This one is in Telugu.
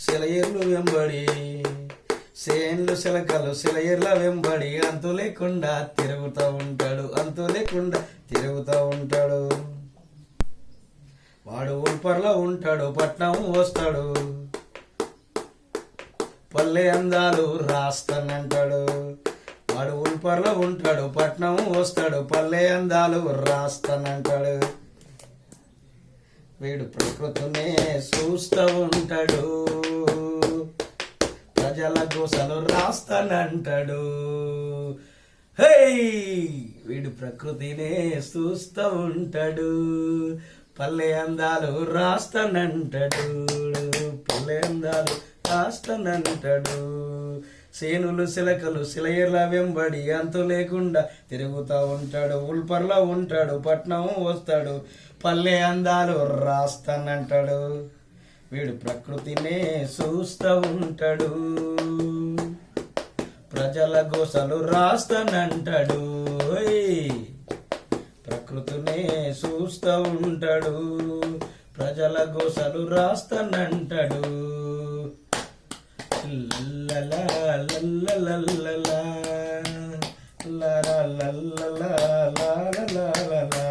సెలయేర్లు వెంబడి సేన్లు శిలకలు సెలయేర్ల వెంబడి అంతు లేకుండా తిరుగుతూ ఉంటాడు, అంతు లేకుండా తిరుగుతూ ఉంటాడు. వాడు ఉల్పర్లో ఉంటాడు, పట్నం వస్తాడు, పల్లె అందాలు రాస్తానంటాడు. వాడు ఉల్పర్లో ఉంటాడు, పట్నం వస్తాడు, పల్లె అందాలు రాస్తానంటాడు. వీడు ప్రకృతినే చూస్తూ ఉంటాడు, ప్రజల గోసలు రాస్తానంటాడు. హే, వీడు ప్రకృతినే చూస్తూ ఉంటాడు, పల్లె అందాలు రాస్తానంటాడు, పల్లె అందాలు రాస్తానంటాడు. సేనులు శిలకలు సెలయేర్ల వెంబడి అంతు లేకుండా తిరుగుతూ ఉంటాడు, ఉల్పర్లో ఉంటాడు, పట్నం వస్తాడు, పల్లె అందాలు రాస్తానంటాడు. వీడు ప్రకృతినే చూస్తూ ఉంటాడు, ప్రజల గోసలు రాస్తానంటాడు. ప్రకృతినే చూస్తూ ఉంటాడు, ప్రజల గోసలు రాస్తానంటాడు. లల్లలా లల్లలల్లలా లలా లల్లలా లలా లలా.